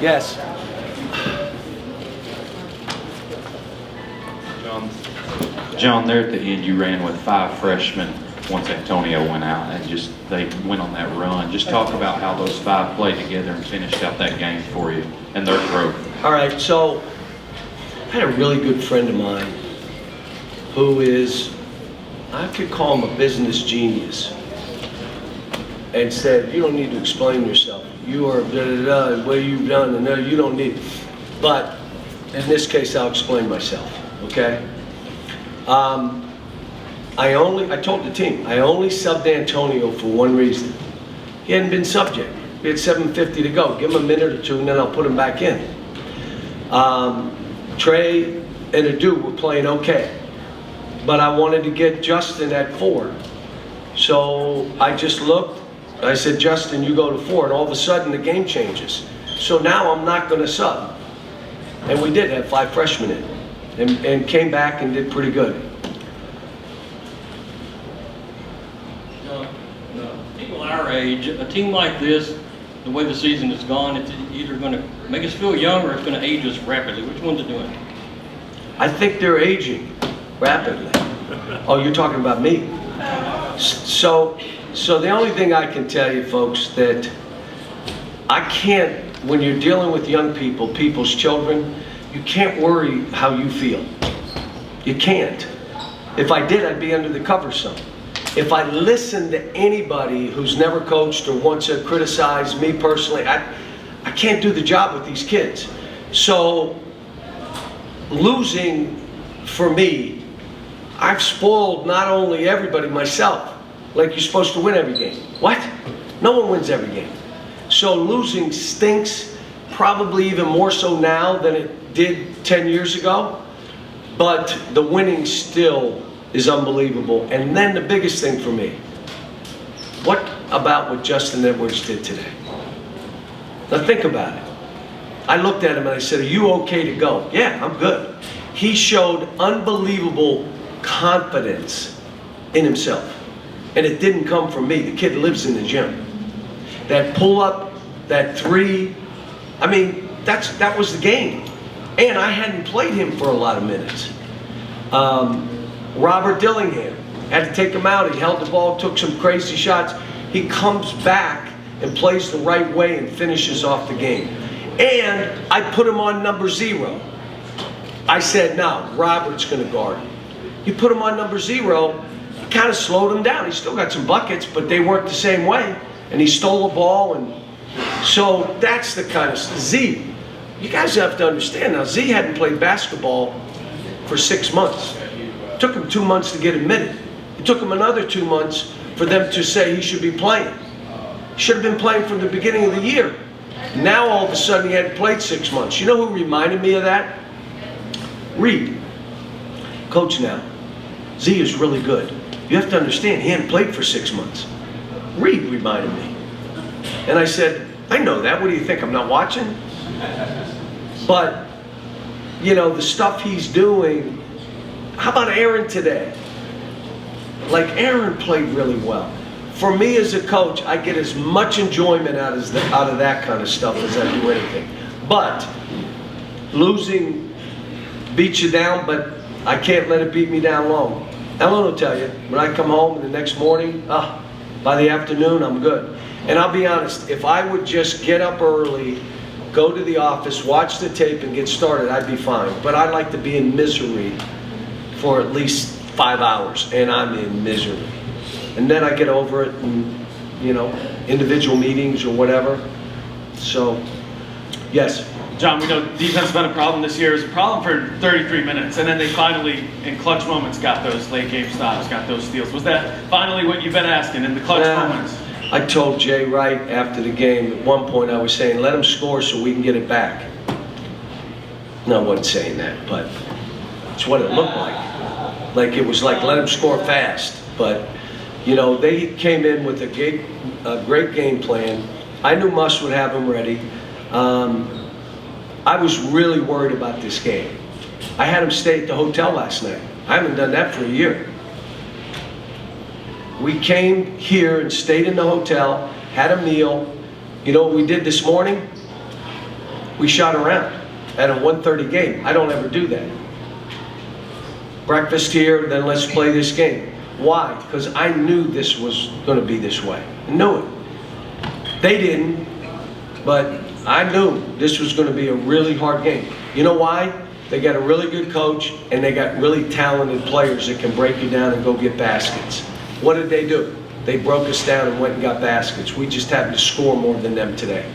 Yes. John, there at the end, you ran with 5 freshmen once Antonio went out, and just they went on that run. Just talk about how those 5 played together and finished out that game for you and their growth. All right, so I had a really good friend of mine who is, I could call him a business genius, and said, you don't need to explain yourself. You are da-da-da, what you've done, and no, you don't need. But in this case, I'll explain myself, okay? I told the team, I only subbed Antonio for one reason. He hadn't been subbed yet. We had 7:50 to go. Give him a minute or two, and then I'll put him back in. Trey and Adu were playing okay, but I wanted to get Justin at 4. So I just looked, I said, Justin, you go to 4, and all of a sudden the game changes. So now I'm not going to sub. And we did have 5 freshmen in, and came back and did pretty good. People our age, a team like this, the way the season has gone, it's either going to make us feel young or it's going to age us rapidly. Which one's it doing? I think they're aging rapidly. Oh, you're talking about me. So the only thing I can tell you, folks, that I can't, when you're dealing with young people, people's children, you can't worry how you feel. You can't. If I did, I'd be under the covers some. If I listen to anybody who's never coached or wants to criticize me personally, I can't do the job with these kids. So losing for me, I've spoiled not only everybody, myself. Like you're supposed to win every game. What? No one wins every game. So losing stinks, probably even more so now than it did 10 years ago. But the winning still is unbelievable. And then the biggest thing for me, what about what Justin Edwards did today? Now think about it. I looked at him and I said, are you okay to go? Yeah, I'm good. He showed unbelievable confidence in himself. And it didn't come from me. The kid lives in the gym. That pull-up, that 3, I mean, that was the game. And I hadn't played him for a lot of minutes. Robert Dillingham, had to take him out. He held the ball, took some crazy shots. He comes back and plays the right way and finishes off the game. And I put him on number 0. I said, no, Robert's going to guard him. You put him on number 0, kind of slowed him down. He still got some buckets, but they weren't the same way. And he stole a ball, and so that's the kind of Z. You guys have to understand now. Z hadn't played basketball for 6 months. It took him 2 months to get admitted. It took him another 2 months for them to say he should be playing. He should have been playing from the beginning of the year. Now all of a sudden he hadn't played 6 months. You know who reminded me of that? Reed, coach now. Z is really good. You have to understand, he hadn't played for 6 months. Reed reminded me. And I said, I know that. What do you think? I'm not watching? But, you know, the stuff he's doing. How about Aaron today? Like, Aaron played really well. For me as a coach, I get as much enjoyment out of that kind of stuff as I do anything. But losing beats you down, but I can't let it beat me down long. Ellen will tell you, when I come home the next morning, by the afternoon, I'm good. And I'll be honest, if I would just get up early, go to the office, watch the tape, and get started, I'd be fine. But I like to be in misery for at least 5 hours, and I'm in misery. And then I get over it, and, you know, individual meetings or whatever. So, yes. John, we know defense has been a problem this year. It was a problem for 33 minutes, and then they finally, in clutch moments, got those late game stops, got those steals. Was that finally what you've been asking in the clutch moments? I told Jay Wright after the game, at one point I was saying, let him score so we can get it back. No, I wasn't saying that, but it's what it looked like. Like it was like, let him score fast. But, you know, they came in with a great game plan. I knew Muss would have him ready. I was really worried about this game. I had him stay at the hotel last night. I haven't done that for a year. We came here and stayed in the hotel, had a meal. You know what we did this morning? We shot around at a 1:30 game. I don't ever do that. Breakfast here, then let's play this game. Why? Because I knew this was going to be this way. I knew it. They didn't, but I knew this was going to be a really hard game. You know why? They got a really good coach, and they got really talented players that can break you down and go get baskets. What did they do? They broke us down and went and got baskets. We just happened to score more than them today.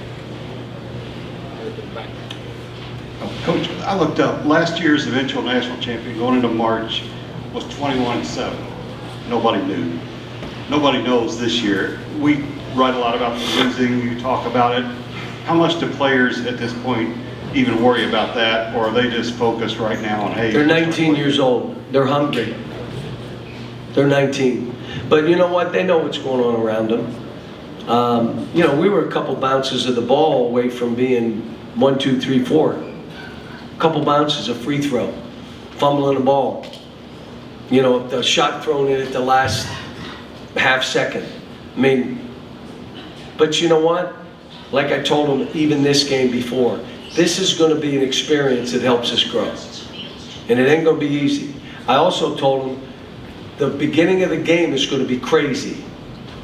Coach, I looked up, last year's eventual national champion going into March was 21-7. Nobody knew. Nobody knows this year. We write a lot about the losing, you talk about it. How much do players at this point even worry about that, or are they just focused right now on, hey? They're 19 years old. They're hungry. They're 19. But you know what? They know what's going on around them. You know, we were a couple bounces of the ball away from being 1, 2, 3, 4. Couple bounces, a free throw, fumbling the ball. You know, the shot thrown in at the last half second. I mean, but you know what? Like I told them even this game before, this is going to be an experience that helps us grow. And it ain't going to be easy. I also told them the beginning of the game is going to be crazy.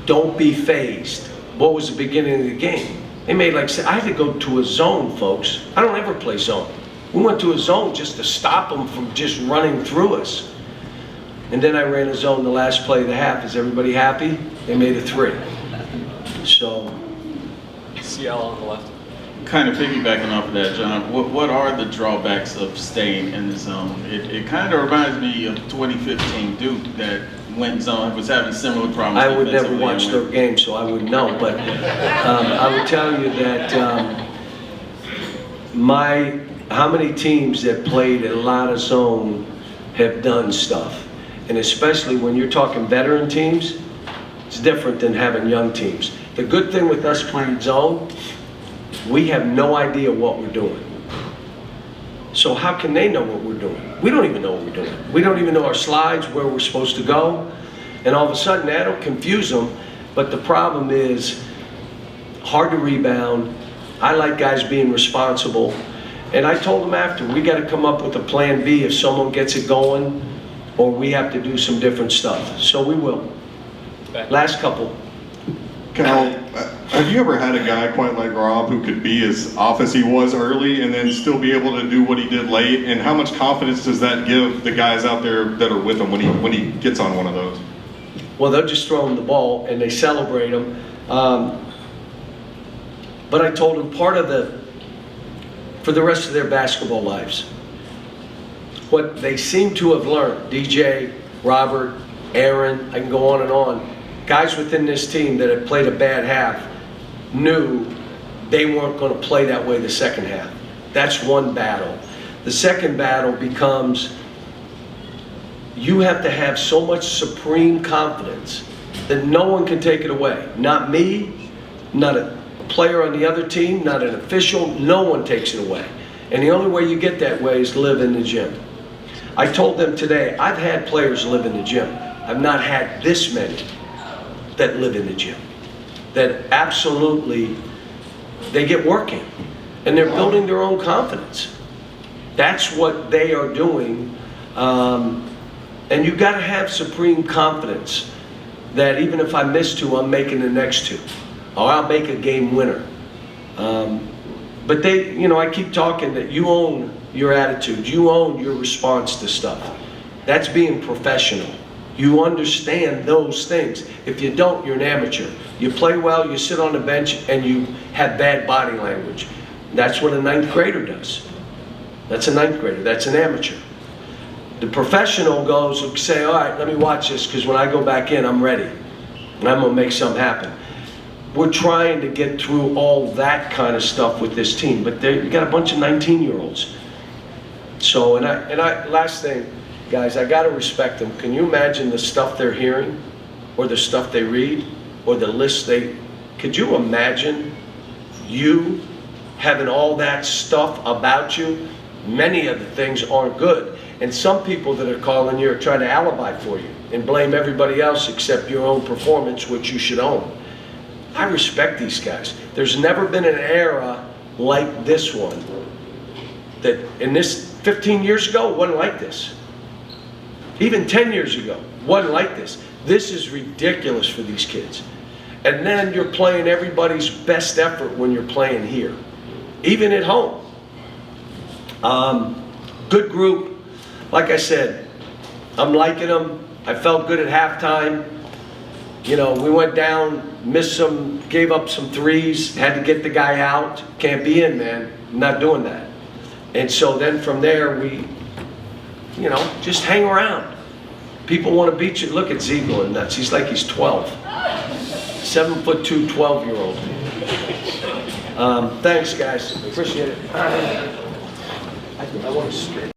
Don't be fazed. What was the beginning of the game? They made like, I had to go to a zone, folks. I don't ever play zone. We went to a zone just to stop them from just running through us. And then I ran a zone the last play of the half. Is everybody happy? They made a 3. So. CL on the left. Kind of piggybacking off of that, John, what are the drawbacks of staying in the zone? It kind of reminds me of 2015 Duke that went zone, was having similar problems. I would never defensively watch and their games, so I wouldn't know. But I would tell you that how many teams that played a lot of zone have done stuff. And especially when you're talking veteran teams, it's different than having young teams. The good thing with us playing zone, we have no idea what we're doing. So how can they know what we're doing? We don't even know what we're doing. We don't even know our slides, where we're supposed to go. And all of a sudden that'll confuse them. But the problem is hard to rebound. I like guys being responsible. And I told them after, we got to come up with a plan B if someone gets it going, or we have to do some different stuff. So we will. Last couple. Cal, have you ever had a guy quite like Rob who could be as off as he was early and then still be able to do what he did late? And how much confidence does that give the guys out there that are with him when he gets on one of those? Well, they'll just throw him the ball and they celebrate him. But I told him for the rest of their basketball lives, what they seem to have learned, DJ, Robert, Aaron, I can go on and on, guys within this team that had played a bad half knew they weren't going to play that way the second half. That's one battle. The second battle becomes you have to have so much supreme confidence that no one can take it away. Not me, not a player on the other team, not an official, no one takes it away. And the only way you get that way is to live in the gym. I told them today, I've had players live in the gym. I've not had this many that live in the gym. That absolutely, they get working. And they're building their own confidence. That's what they are doing. And you got to have supreme confidence that even if I miss 2, I'm making the next 2. Or I'll make a game winner. But they, you know, I keep talking that you own your attitude. You own your response to stuff. That's being professional. You understand those things. If you don't, you're an amateur. You play well, you sit on the bench, and you have bad body language. That's what a 9th grader does. That's a 9th grader. That's an amateur. The professional goes and say, all right, let me watch this, because when I go back in, I'm ready. And I'm going to make something happen. We're trying to get through all that kind of stuff with this team, but you got a bunch of 19-year-olds. So, and I, last thing, guys, I got to respect them. Can you imagine the stuff they're hearing, or the stuff they read, or the list could you imagine you having all that stuff about you? Many of the things aren't good. And some people that are calling you are trying to alibi for you and blame everybody else except your own performance, which you should own. I respect these guys. There's never been an era like this one that in this 15 years ago, wasn't like this. Even 10 years ago, wasn't like this. This is ridiculous for these kids. And then you're playing everybody's best effort when you're playing here, even at home. Good group. Like I said, I'm liking them. I felt good at halftime. You know, we went down, missed some, gave up some threes, had to get the guy out. Can't be in, man. I'm not doing that. And so then from there, we, you know, just hang around. People want to beat you. Look at Ziegler and nuts. He's like he's 12. 7'2", 12-year-old. Thanks, guys. Appreciate it. I want to spit.